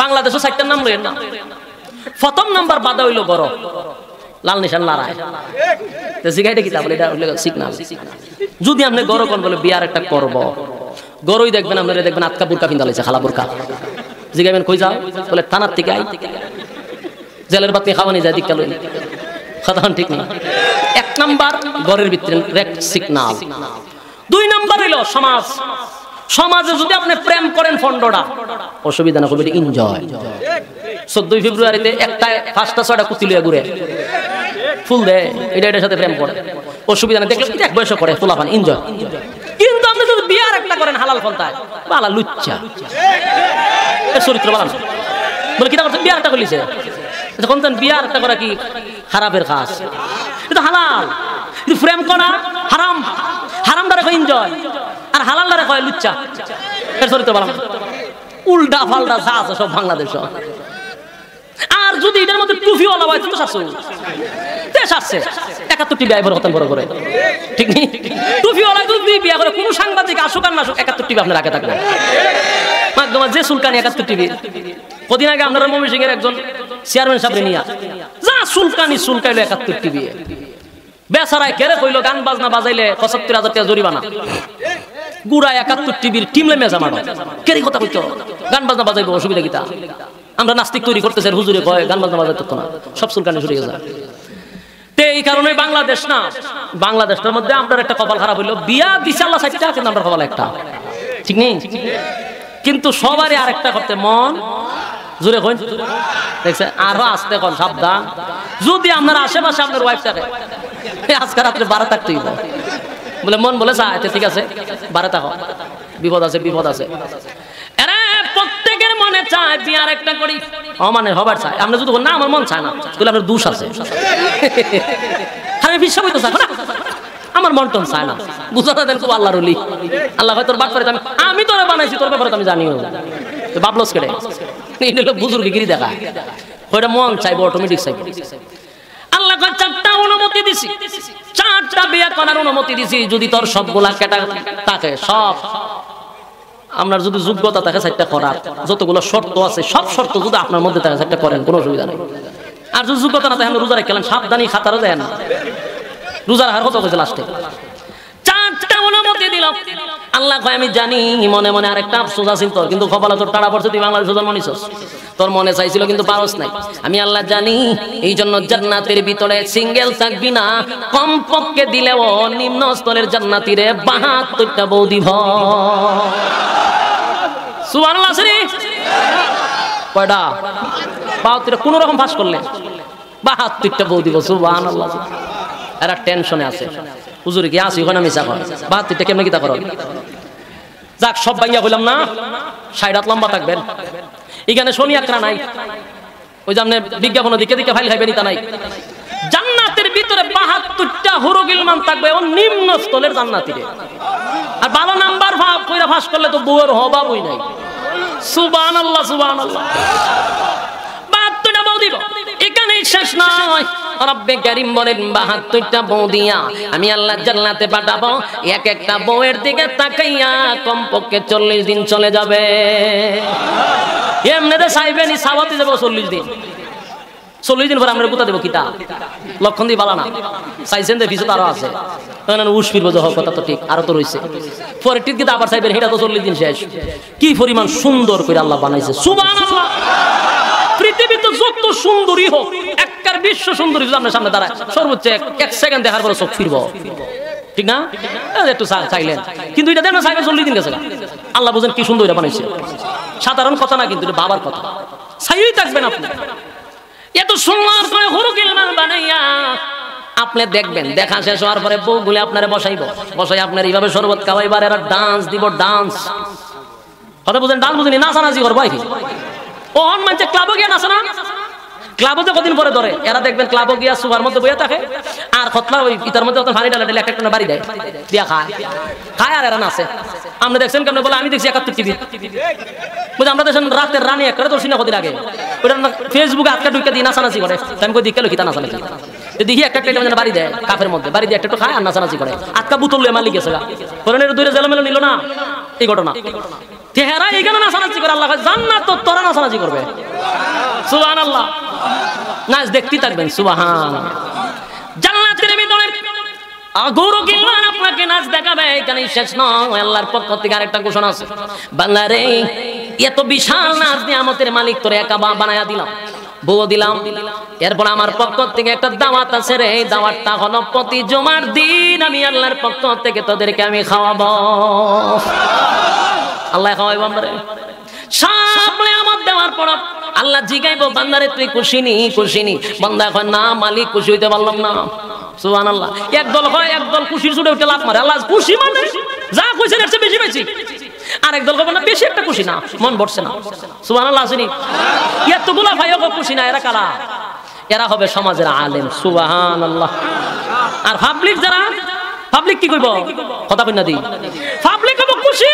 বাংলাদেশও 60টার নাম লইেন না। প্রথম নাম্বার বাধা হইল বড় লাল নিশান লড়াই, জিগাইটা কি তা বলে এটা সিগনাল। যদি আপনি গড় কোন বলে বিয়ার একটা করব, গরুই দেখবেন আপনারা দেখবেন আটকা বুরকা পিন্দা লাইছে খালা বুরকা জিগাবেন কই যাও বলে থানার থেকে আই জেলের বাতি খাওয়ানি যায় দিকটা লই কথা ঠিক না এক নাম্বার ঘরের ভিতরে রেড সিগন্যাল দুই নাম্বার হলো সমাজ সমাজে যদি আপনি প্রেম করেন ফন্ডটা অসুবিধা না হবে এনজয় 14 ফেব্রুয়ারিতে একটা 5টা 6টা কুতি লইয়া ঘুরে ফুল দেয় এটার সাথে প্রেম করে অসুবিধা না দেখলে এক বয়স করে ফুলাফান এনজয় কিন্তু আপনি যদি বিয়ার একটা করেন হালাল ফন্তায় বালা লুচ্চা এর চরিত্র বালা বলে কিটা করছেন বিয়ার একটা কইলিছে যখন বিয়ার একটা করা কি খারাপের কাজ এটা হালাল কিন্তু প্রেম করা হারাম হারাম দ্বারা কয় এনজয় আর হালাল দ্বারা কয় লুচ্চা এর চরিত্র বালা উল্টা ফাল্টা যা আছে সব বাংলাদেশ আর যদি এটার মধ্যে টুফিওয়ালা হয় তো শাসু দেশ আসছে 71টি বিয়ে হতেন বড় করে ঠিক নেই টুফিওয়ালা যদি বিয়ে করে কোনো সাংবাদিক আসুক আর না আসুক 71টি আপনার আগে থাকবে একদম যে সুলকানি 71টি বিয়ে কদিন আগে আপনারা ময়মনসিংহ এর একজন চেয়ারম্যান সাহেব নিয়া যা সুলকানি সুলকাইলো 71টি বিয়ে বেচারায় কেড়ে কইলো গান বাজনা বাজাইলে ৭৫,০০০ টাকা জরিমানা গুড়া 71টি বিয়ের টিমলে মেজা মারো কেড়ে কথা কইতো গান বাজনা বাজাইবো অসুবিধা কিতা আমরা নাস্তিক তৈরি করতেছি হুজুরে কয় গান বাজনা বাজাইতে তো না সব সুলকানি শুরু হয়ে যায় এই কারণে বাংলাদেশ না বাংলাদেশের মধ্যে আপনার একটা কপাল খারাপ হইলো বিয়া দিছে আল্লাহ 60টা কিন্তু আমরা কপাল একটা ঠিক নেই কিন্তু সবারই আরেকটা করতে মন জোরে কই দেখছেন আরো আস্তে কোন সাবধান যদি আপনার আশেপাশে আপনার ওয়াইফ থাকে আজকে রাত্রে 12 থাকতে হইব বলে মন বলে চায় ঠিক আছে 12 থাকো বিপদ আছে আরে প্রত্যেকের মনে চায় বিয়ার একটা করি মানে হবার চায় আমরা যদি না আমার মন চায় না তাহলে আপনার দোষ আছে আমি বিশ্বাস করতে চাই না আমার মন টন চায় না বুঝাতে দেন খুব আল্লাহর ওলি আল্লাহ ভাই তোর বাপ করে আমি তোরে বানাইছি তোর ব্যাপারে আমি জানিও তো বাবলস কেটে এই হলো বুজুর্গিরি দেখা ওইটা মন চাইবো অটোমেটিক চাইবো আল্লাহ 4টা অনুমতি দিছি 4টা বিয়ে করার অনুমতি দিছি যদি তোর সবগুলা কেটা থাকে সব আপনার যদি যোগ্যতা থাকে 4টা করার যতগুলো শর্ত আছে সব শর্ত যদি আপনার মধ্যে থাকে 4টা করেন কোনো অসুবিধা নেই আর যদি যোগ্যতা না থাকে রোজা রাখলেন সাবধানী খাতারও দেয় না রোজার হার কত কইছে লাস্টে 4টা অনুমতি দিল আল্লাহ কয় আমি জানি মনে মনে আরেকটা আফসোস আছে তোর কিন্তু কপালে তোর টাড়া পড়ছে তুই বাংলাদেশে জন্ম নিছস তোর মনে চাইছিল কিন্তু পারস নাই আমি আল্লাহ জানি এই জন্য জান্নাতের ভিতরে সিঙ্গেল থাকবি না কমপক্ষে দিলেও নিম্ন স্তরের জান্নাতীরে 72টা বউ দিব সুবহানাল্লাহ শরীফ কয়টা 72টা কোন রকম পাস করলে 72টা বউ দিব সুবহানাল্লাহ এরা টেনশনে আছে হুজুরে কি আসি ওখানে মিছা কর 72টা কেমনে কিতা করো যাক সব ভাঙিয়া কইলাম না 60 হাত লম্বা থাকবেন এখানে শনি আকরা নাই ওই যে আপনি বিজ্ঞাপন দিকে দিকে ফাইল খাইবেন তা নাই জান্নাতের ভিতরে 72টা হুরুগিলমান থাকবে ও নিম্ন স্তরের জান্নাতীরে আর 12 নাম্বার কইরা ফাঁস করলে তো বউয়ের অভাবই নাই সুবহানাল্লাহ 72টা বউ দিব এখানেই শেষ নয় রব্বে কারীম বলেন 72টা বউ দিয়া আমি আল্লাহ জান্নাতে পাঠাবো এক একটা বউয়ের দিকে তাকাইয়া কমপক্ষে 40 দিন চলে যাবে এমনিতে চাইবেনি সাওয়াতে যাবে 40 দিন 40 দিন পর আমরা কোথা দেবো কিতা লক্ষণ দিয়ে বালা না চাইছেন যে ভিতরে আরো আছে উস ফিরবো যখন কথা তো ঠিক আরো তো রয়েছে পরে টিক কিতা আবার চাইবেন এটা তো 40 দিন শেষ কি পরিমাণ সুন্দর করে আল্লাহ বানাইছে সুবহানাল্লাহ পৃথিবীতে যত সুন্দরী হোক একবার বিশ্ব সুন্দরী আপনার সামনে দাঁড়ায় সর্বোচ্চ 1 সেকেন্ড দেখার পরে চোখ ফিরবো ঠিক না একটু চাইলেন কিন্তু এটা দেখেন চাইবে 40 দিন গেছে আল্লাহ বুঝেন কি সুন্দর এটা বানাইছে সাধারণ কথা না কিন্তু এটা বাবার কথা চাইই থাকবেন আপনি এত সুন্দর করে হুরুগিলমান বানাইয়া আপনি দেখবেন দেখা শেষ হওয়ার পরে বউগুলো আপনারে বসাই আপনার এইভাবে শরবত খাওয়াইবার এরা ডান্স দিব ডান্স কথা বুঝেন ডান্স বুঝেনি নাচানাচি করবো ও হন মানে ক্লাবও গিয়া নাচে না ক্লাবও তো কদিন পরে ধরে এরা দেখবেন ক্লাবও গিয়া সুবার মধ্যে বইয়া থাকে আর খতলা ওই ইতার মধ্যে পানি ডালা এক একটা বাড়ি দেয় দিয়া খায় আর এরা নাচে আপনি দেখছেন কেমন বলে আমি দেখছি 71 টিভি বুঝে আমরা দেখছেন রাতের রানী একটা তো শুনে কদিন আগে ওটা ফেসবুকে আটকা ঢুকে দিয়ে নাচানাচি করে আমি কই দিকে কিতা নাচানাচি দেখি একটা বাড়ি দেয় কাফের মধ্যে বাড়ি দিয়ে একটা খায় আর নাচানাচি করে আটকা বুতল লয়ে মালিক গেছে কোরআনের দুইটা জেলমেলো নিল না এই ঘটনা চেহারা এইখানে নাচানাচি করে আল্লাহ জান্নাত তো তোরা নাচানাচি করবে সুবহানাল্লাহ নাচ দেখতেই থাকবেন সুবহান জান্নাতের ভিতরে আগরো গিলওয়ান আপনাকে নাচ দেখাবে, এখানে শেষ নয়। আল্লাহর পক্ষ থেকে আরেকটা ঘোষণা আছে, বান্দা রে এত বিশাল নাচ নিয়ামতের মালিক তোরে একা বানায়া দিলাম, বউ দিলাম, এরপর আমার পক্ষ থেকে একটা দাওয়াত আছে রে। এই দাওয়াতটা হলো প্রতি জুমার দিন আমি আল্লাহর পক্ষ থেকে তোদেরকে আমি খাওয়াবো। আল্লাহ খাওয়াইবো আমারে। সব নিয়ামত দেওয়ার পর আল্লাহ জিগাইবো, বান্দারে তুই খুশি নি? খুশি নি? বান্দা কয় না মালিক, খুশি হইতে পারলাম না। সুবহানাল্লাহ। একদল হয়, একদল খুশির ছুটে উঠে লাফ মারে, আল্লাহ খুশি মানে যা কইছেন এর চেয়ে বেশি বেশি। আরেক দল কবে না বেশি একটা খুশি না, মন ভরছে না। সুবহানাল্লাহ আসেনি? এতগুলা ভাইও খুশি না, এরা কারা? এরা হবে সমাজের আলেম। সুবহানাল্লাহ। আর পাবলিক যারা, পাবলিক কি কইব? কথা বল না দি, পাবলিক হবে খুশি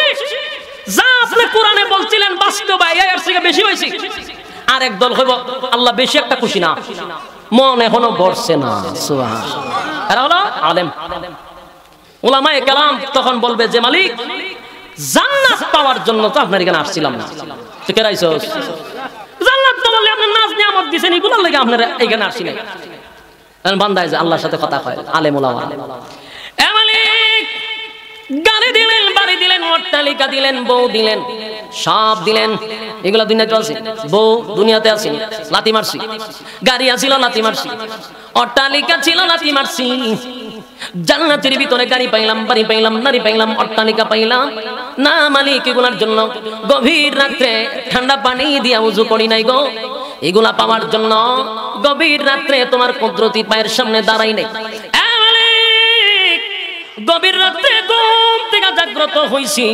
যা আপনি কোরআনে বলছিলেন বাস্তবায় এর থেকে বেশি হইছে। আর এক দল কইব আল্লাহ বেশি একটা খুশি না, মন এখনো ভরছে না। সুবহানাল্লাহ। এরা হলো আলেম। উলামায়ে কেরাম তখন বলবে যে মালিক জান্নাত পাওয়ার জন্য তো আপনার এখানে আসছিলাম না, তুই কেরাইছস? জান্নাত তো বললে আপনি নাজ নিয়ামত দিছেন, এগুলোর লাগি আপনারা এখানে আসছি না। বান্দায় যে আল্লাহর সাথে কথা কয়, আলেম উলামা। এ মালিক গাড়ি দিলেন, বাড়ি দিলেন, অট্টালিকা দিলেন, বউ দিলেন, সব দিলেন। এগুলা দুনিয়াতে আছে, বউ দুনিয়াতে আছে, লাথি মারছি। গাড়ি আছিল, লাথি মারছি। অট্টালিকা ছিল, লাথি মারছি। জান্নাতের ভিতরে গাড়ি পাইলাম, বাড়ি পাইলাম, নারী পাইলাম, অট্টালিকা পাইলাম না মালিক। এগুলার জন্য গভীর রাত্রে ঠান্ডা পানি দিয়া উযু করি নাই গো। এগুলা পাওয়ার জন্য গভীর রাত্রে তোমার কুদরতি পায়ের সামনে দাঁড়াই নাই। গভীর রাত্রে ঘুম থেকে জাগ্রত হইছি,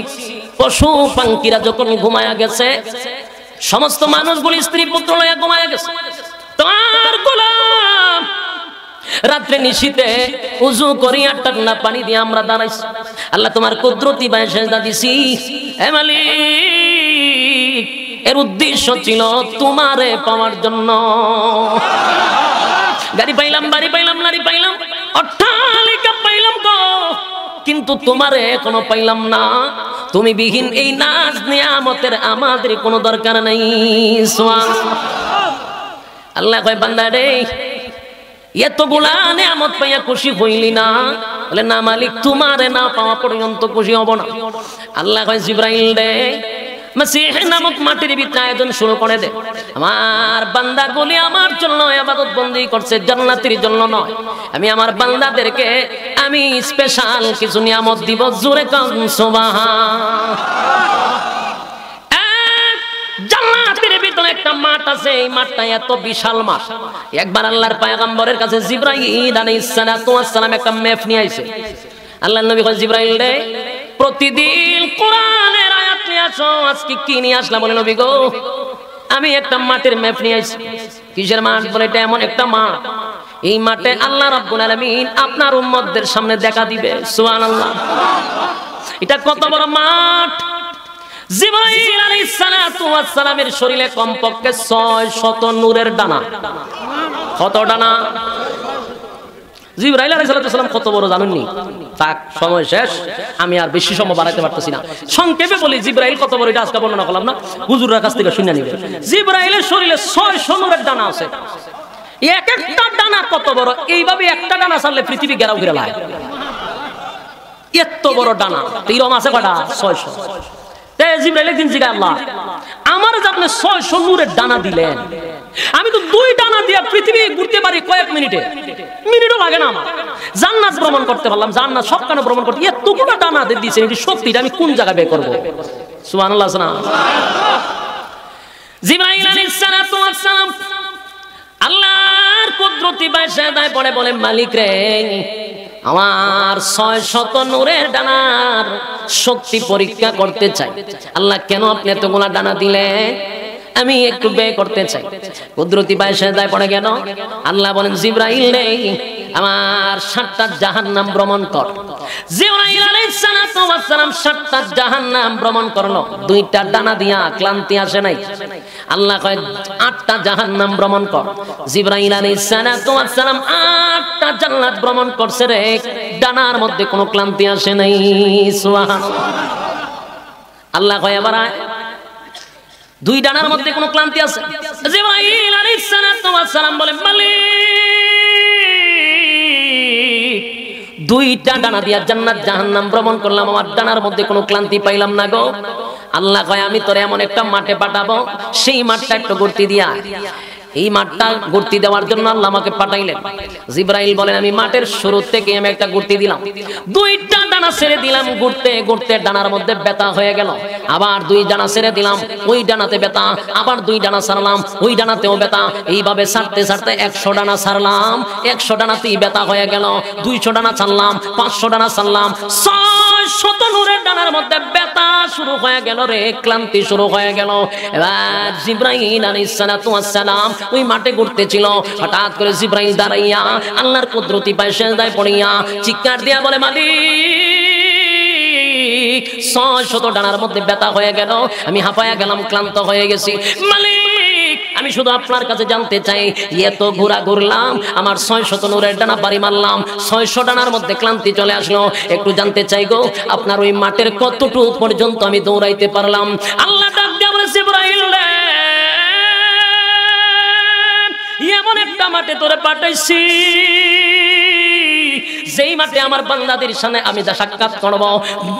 পশু পাখিরা যখন ঘুমায়া গেছে, সমস্ত মানুষগুলি স্ত্রী পুত্র লইয়া ঘুমায়া গেছে, তোমার গোলাম রাত্রে নিশীতে উযু করিয়া ঠান্ডা পানি দিয়ে আমরা দাঁড়াইছি। আল্লাহ তোমার কুদরতি পায়ে সেজদা দিছি। হে মালিক এর উদ্দেশ্য ছিল তোমারে পাওয়ার জন্য। গাড়ি পাইলাম, বাড়ি পাইলাম, নারী পাইলাম, অট্টালিকা পাইলাম গো, কিন্তু তোমারে এখনো পাইলাম না। তুমি বিহীন এই নাজ নিয়ামতের আমাদের কোনো দরকার নাই। আল্লাহ কয় বান্দা রে এতগুলা নিয়ামত পাইয়া খুশি হইলি না? বলে না মালিক তোমারে না পাওয়া পর্যন্ত খুশি হব না। আল্লাহ কয় জিবরাইল রে মসিহ নামক মাটির ভিতরে আয়োজন শুরু করে দে। আমার বান্দাগুলি আমার জন্য ইবাদত বন্দেগী করছে, জান্নাতের জন্য নয়। আমি আমার বান্দাদেরকে আমি স্পেশাল কিছু নিয়ামত দিব। জোরে কান সুবহান। জান্নাতের ভিতরে একটা মাঠ আছে, এই মাঠটা এত বিশাল মাঠ। একবার আল্লাহর পয়গম্বরের কাছে জিবরাইল আলাইহিস সালাতু ওয়াস সালাম একটা ম্যাপ নিয়ে আইছে। আল্লাহর নবী কয় জিবরাইল রে প্রতিদিন কোরআনের আয়াত নিয়ে আসো, আজকে কি নিয়ে আসলাম? বলে নবী গো আমি একটা মাঠের ম্যাপ নিয়ে আইছি। কিসের মাঠ? বলে এটা এমন একটা মাঠ, এই মাঠে আল্লাহ রাব্বুল আলামিন আপনার উম্মতদের সামনে দেখা দিবে। সুবহানাল্লাহ। এটা কত বড় মাঠ! জিবরাইল আলাইহিস সালাতু ওয়াস সালামের শরীরে কমপক্ষে 600 নূরের ডানা। কত ডানা? জিবরাইল আলাইহিস সালাম কত বড় জানেননি? থাক সময় শেষ, আমি আর বেশি সময় বাড়াইতে পারতেছি না। সংক্ষেপে বলি জিবরাইল কত বড় এটা আজকে বর্ণনা করলাম না, হুজুরের কাছ থেকে শুনে নিবেন। জিবরাইলের শরীরে 600 নূরের ডানা আছে। এক একটা ডানা কত বড়! এইভাবে একটা ডানা ছাড়লে পৃথিবী ঘেরাও ঘিরে লাগে। এত বড় ডানা এরকম আছে কটা? 600। জিবরাইল একদিন জিজ্ঞাসা আল্লাহ আমার যে আপনি 600 নূরের ডানা দিলেন, আমি তো 2 ডানা দিয়ে পৃথিবী ঘুরতে পারি কয়েক মিনিটে, মিনিটও লাগে না আমার। জান্নাত ভ্রমণ করতে পারলাম, জান্নাত সবখানে ভ্রমণ করতে, এতগুলো ডানা দিয়েছেন, এই শক্তিটা আমি কোন জায়গায় বের করবো? সুবহানাল্লাহ। জিবরাইল আলাইহিস সালাতু ওয়াস সালাম আল্লাহর কুদরতি বাসায় পড়ে বলে মালিক রে আমার 600 নূরের ডানার শক্তি পরীক্ষা করতে চাই। আল্লাহ কেন আপনি এতগুলা ডানা দিলেন? আমি একটু ব্যয় করতে চাই। কুদরতি বাসায় পড়ে কেন? আল্লাহ বলেন জিবরাইল রে আমার 7টা জাহান্নাম ভ্রমণ কর। জিবরাইল আলাইহিস সালাতু ওয়াস সালাম 7টা জাহান্নাম ভ্রমণ করলো, 2টা ডানা দিয়া ক্লান্তি আসে নাই। আল্লাহ কয় 8টা জাহান্নাম ভ্রমণ কর। জিবরাইল আলাইহিস সালাতু ওয়াস সালাম 8টা জান্নাত ভ্রমণ করছে রে, ডানার মধ্যে কোনো ক্লান্তি আসে নাই। সুবহানাল্লাহ। আল্লাহ কয় এবার 2 ডানার মধ্যে কোনো ক্লান্তি আছে? জিবরাইল আলাইহিস সালাতু ওয়াস সালাম বলে মালিক দুইটা ডানা দিয়া জান্নাত জাহান্নাম ভ্রমণ করলাম, আমার ডানার মধ্যে কোনো ক্লান্তি পাইলাম না গো। আল্লাহ কয় আমি তোরে এমন একটা মাঠে পাঠাবো, সেই মাঠটা একটু ঘুরতে দিয়া। এই মাঠটা ঘুরতে দেওয়ার জন্য আল্লাহ আমাকে পাঠাইলেন। জিবরাইল বলেন আমি মাঠের শুরু থেকে আমি একটা ঘুরতে দিলাম, দুইটা ডানা ছেড়ে দিলাম, ঘুরতে ঘুরতে ডানার মধ্যে ব্যথা হয়ে গেল। আবার দুই ডানা ছেড়ে দিলাম, ওই ডানাতে ব্যথা, আবার দুই ডানা ছাড়লাম, ওই ডানাতেও ব্যথা। এইভাবে ছাড়তে ছাড়তে 100 ডানা ছাড়লাম, 100 ডানাতেই ব্যথা হয়ে গেল। 200 ডানা ছাড়লাম, 500 ডানা ছাড়লাম, 600 নূরের ডানার মধ্যে ব্যথা শুরু হয়ে গেল রে, ক্লান্তি শুরু হয়ে গেল। এবার জিবরাইল আলাইহিস সালাতু ওয়াস সালাম ওই মাঠে ঘুরতেছিল, হঠাৎ করে জিবরাইল দাঁড়াইয়া আল্লাহর কুদরতি পায়ে সিজদায় পড়িয়া চিৎকার দিয়া বলে মালিক 600 ডানার মধ্যে ব্যথা হয়ে গেল, আমি হাঁপায়া গেলাম, ক্লান্ত হয়ে গেছি। মালিক আমি শুধু আপনার কাছে জানতে চাই, এত ঘোরা ঘুরলাম, আমার 600 নূরের ডানা বাড়ি মারলাম, 600 ডানার মধ্যে ক্লান্তি চলে আসলো, একটু জানতে চাই গো আপনার ওই মাঠের কতটুকু পর্যন্ত আমি দৌড়াইতে পারলাম? আল্লাহ ডাক দিয়া বলে জিবরাইল রে, এমন একটা মাঠে তোরে পাঠাইছি, যেই মাঠে আমার বান্দাদের সামনে আমি যা সাক্ষাৎ করব,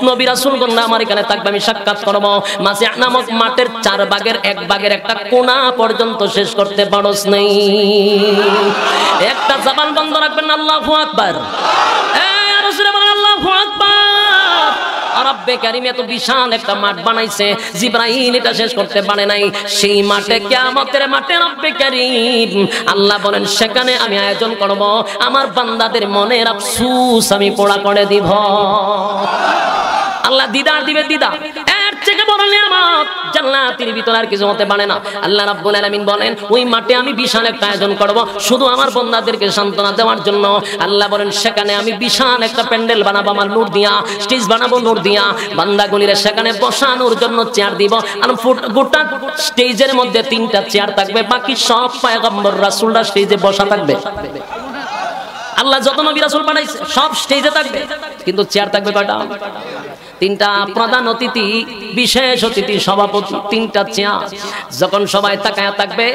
নবী রাসূলগণ আমার এখানে থাকবে, আমি সাক্ষাৎ করব। মাঝে নামক মাঠের 4 ভাগের 1 ভাগের একটা কোণা পর্যন্ত শেষ করতে পারোস নাই। একটা জবান বন্ধ রাখবেন না, আল্লাহু আকবার। এই রাসূল বলেন আল্লাহু আকবার। রব্বে কারীম এত বিশাল একটা মাঠ বানাইছে, জিবরাইল এটা শেষ করতে পারে নাই। সেই মাঠে কিয়ামতের মাঠে রব্বে কারীম আল্লাহ বলেন সেখানে আমি আয়োজন করব, আমার বান্দাদের মনের আফসোস আমি পোড়া করে দিব। আল্লাহ দিদার দিবে, দিদার এর থেকে বড় নিয়ামত জান্নাতের ভিতর আর কিছু হতে পারে না। আল্লাহ রাব্বুল আলামিন বলেন ওই মাঠে আমি বিশাল একটা আয়োজন করব শুধু আমার বান্দাদেরকে সান্ত্বনা দেওয়ার জন্য। আল্লাহ বলেন সেখানে আমি বিশাল একটা প্যান্ডেল বানাবো আমার নূর দিয়া, স্টেজ বানাবো নূর দিয়া, বান্দাগুলিরে সেখানে বসানোর জন্য চেয়ার দিব। আর গোটা স্টেজের মধ্যে 3টা চেয়ার থাকবে, বাকি সব পয়গম্বর রাসূলরা স্টেজে বসা থাকবে। আল্লাহ যত নবী রাসূল পাঠাইছে সব স্টেজে থাকবে, কিন্তু চেয়ার থাকবে কয়টা? 3টা। প্রধান অতিথি, বিশেষ অতিথি, সভাপতি, 3টা চেয়ার। যখন সবাই তাকায়া থাকবে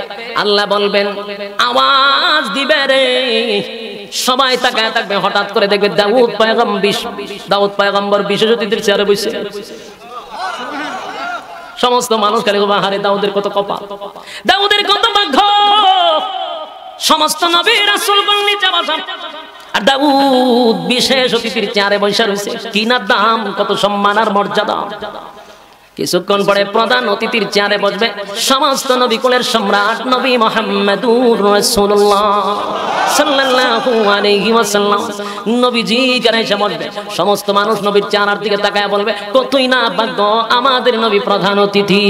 আল্লাহ বলবেন আওয়াজ দিবে রে, সবাই তাকায়া থাকবে। হঠাৎ করে দেখবে দাউদ পয়গম্বর বিশেষ অতিথির চেয়ারে বসে। সমস্ত মানুষ খালি হারে দাউদের কত কপাল, দাউদের কত ভাগ্য। সমস্ত নবী রাসূলগণ নিচে বসা, আর দাউদ বিশেষ অতিথির চেয়ারে বসে রয়েছে। কি না দাম, কত সম্মান আর মর্যাদা। কিছুক্ষণ পরে প্রধান অতিথির চেয়ারে বসবে সমস্ত নবী কুলের সম্রাট নবী মুহাম্মদুর রাসূলুল্লাহ সাল্লাল্লাহু আলাইহি ওয়াসাল্লাম। নবীজি এখানে এসে বসবে, সমস্ত মানুষ নবীর চেহারার দিকে তাকায় বলবে কতই না ভাগ্য আমাদের নবী প্রধান অতিথি।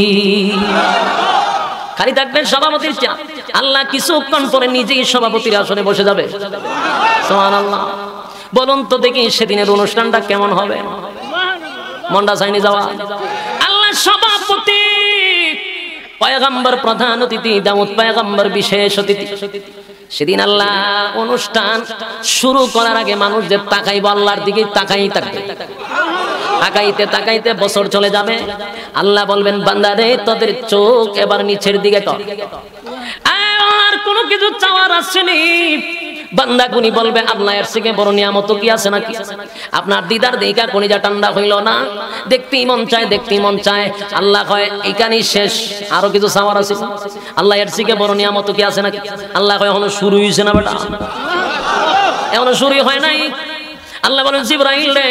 খালি থাকবেন সভাপতির চেয়ার। আল্লাহ কিছুক্ষণ পরে নিজেই সভাপতির আসনে বসে যাবে। সুবহানাল্লাহ। বলুন তো দেখি সেদিনের অনুষ্ঠানটা কেমন হবে? মনটা চাইনি যাওয়া। আল্লাহ সভাপতি, পয়গম্বর প্রধান অতিথি, দাউদ পয়গম্বর বিশেষ অতিথি। সেদিন আল্লাহ অনুষ্ঠান শুরু করার আগে মানুষ যে তাকাইব আল্লাহর দিকে তাকাই থাকবে। তাকাইতে তাকাইতে বছর চলে যাবে। আল্লাহ বলবেন বান্দারে তোদের চোখ এবার নিচের দিকে কর, আর কোনো কিছু চাওয়ার আসেনি। বান্দা গুনি বলবে আল্লাহ এর থেকে বড় নিয়ামত কি আছে নাকি? আপনার দিদার দেখা কলিজা ঠান্ডা হইল না, দেখতেই মন চায়, দেখতেই মন চায়। আল্লাহ কয় এইখানেই শেষ, আরো কিছু চাওয়ার আছে? আল্লাহ এর থেকে বড় নিয়ামত কি আছে নাকি? আল্লাহ কয় এখনো শুরু হইছে না বেটা, এখনো শুরু হয় নাই। আল্লাহ বলেন জিবরাইল রে,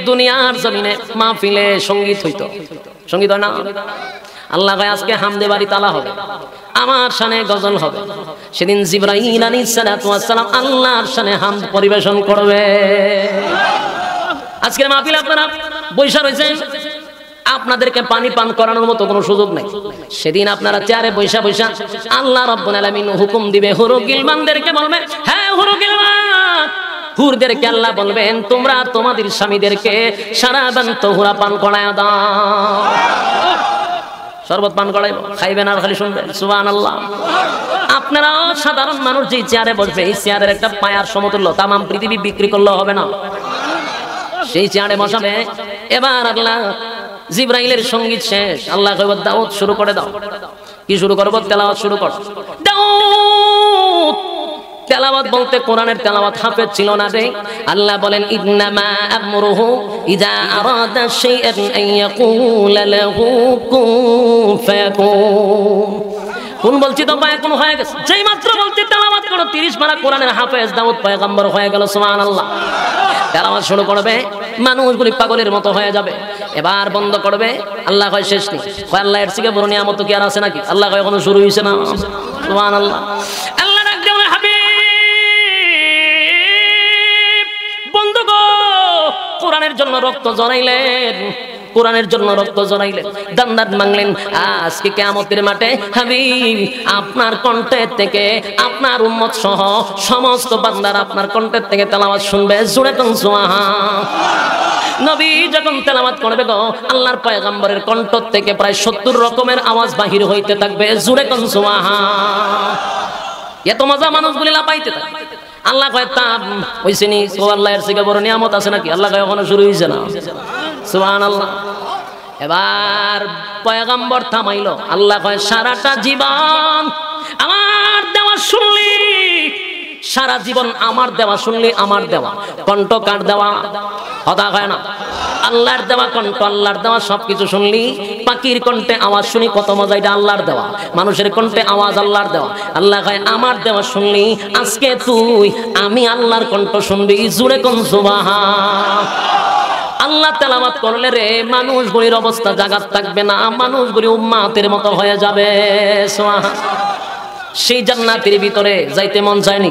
দুনিয়ার জমিনে মাহফিলে সঙ্গীত হইতো, সঙ্গীত হয় না? আল্লাহ কয় আজকে হামদে বাড়ি তালা হবে, আমার শানে গজল হবে। সেদিন জিবরাইল আলাইহিস সালাতু ওয়াস সালাম আল্লাহর শানে হামদ পরিবেশন করবে। আজকের মাহফিলে আপনারা বৈশা রয়েছেন, আপনাদেরকে পানি পান করানোর মতো কোনো সুযোগ নাই। সেদিন আপনারা চেয়ারে বৈশা বৈশা আল্লাহ রাব্বুল আলামিন হুকুম দিবে, হুরুল গিলমানদেরকে বলবে, হ্যাঁ হুরুল গিলমান, হুরদেরকে আল্লাহ বলবেন তোমরা তোমাদের স্বামীদেরকে সারাবান তহুরা পান করায় দাও। শরবত পান করাইব, খাইবেন আর খালি শুনবেন। সুবহানাল্লাহ। আপনারাও সাধারণ মানুষ যে চেয়ারে বসবে, এই চেয়ারের একটা পায়ার সমতুল্য তামাম পৃথিবী বিক্রি করলেও হবে না। সেই চেয়ারে বসাবে। এবার আল্লাহ জিবরাইলের সঙ্গীত শেষ। আল্লাহ কইব দাউদ শুরু করে দাও। কি শুরু করব? তেলাওয়াত শুরু কর। দাউদ তেলাওয়াত বলতে কোরআনের তেলাওয়াত হাফেজ ছিল না রে। আল্লাহ বলেন ইন্নামা আমরুহু ইযা আরাদা শাইআন আন ইয়াকুলা লাহু কুন ফায়াকুন। কোন বলছি তো ফায়াকুন হয়ে গেছে। যেই মাত্র বলছি তেলাওয়াত করো 30 পারা কোরআনের হাফেজ দাউদ পয়গম্বর হয়ে গেল। সুবহানাল্লাহ। তেলাওয়াত শুরু করবে, মানুষগুলি পাগলের মতো হয়ে যাবে। এবার বন্ধ করবে, আল্লাহ কয় শেষ নেই। কয় আল্লাহ এর থেকে বড় নিয়ামত কি আর আছে নাকি? আল্লাহ কয় এখনো শুরু হইছে না। সুবহানাল্লাহ। আল্লাহ ডাক দেন হাবিব বন্ধ গো, কোরআনের জন্য রক্ত জড়াইলেন, কোরআনের জন্য রক্ত জড়াইলেন, দান্দাত মাংলেন। আজকে কিয়ামতের মাঠে হাবিব আপনার কণ্ঠের থেকে আপনার উম্মত সহ সমস্ত বান্দারা আপনার কণ্ঠের থেকে তেলাওয়াত শুনবে। জোরে কোন সুবহান। নবী যখন তেলাওয়াত করবে গো, আল্লাহর পয়গম্বরের কণ্ঠ থেকে প্রায় 70 রকমের আওয়াজ বাহির হইতে থাকবে। জোরে কোন সুবহান। এত মজা মানুষগুলি লাপাইতে থাকে। আল্লাহ কয় তা হইছে নি? আল্লাহর থেকে বড় নিয়ামত আছে নাকি? আল্লাহ কয় এখনো শুরু হইছে না। সুবহানাল্লাহ। এবার পয়গম্বর থামাইলো। আল্লাহ কয় সারাটা জীবন আমার দেওয়া শুনলি, সারা জীবন আমার দেওয়া শুনলি, আমার দেওয়া কণ্ঠ কার দেওয়া? কথা হয় না, আল্লাহর দেওয়া কণ্ঠ, আল্লাহর দেওয়া সবকিছু শুনলি। পাখির কণ্ঠে আওয়াজ শুনি, কত মজা, এটা আল্লাহর দেওয়া। মানুষের কণ্ঠে আওয়াজ আল্লাহর দেওয়া। আল্লাহ কয় আমার দেওয়া শুনলি, আজকে তুই আমি আল্লাহর কণ্ঠ শুনবি। জোরে কোন সুবহান। আল্লাহ তেলাওয়াত করলে রে মানুষগুলির অবস্থা জাগাত থাকবে না, মানুষগুলি উম্মাতের মতো হয়ে যাবে। সুবহান। সেই জান্নাতের ভিতরে যাইতে মন চায়নি?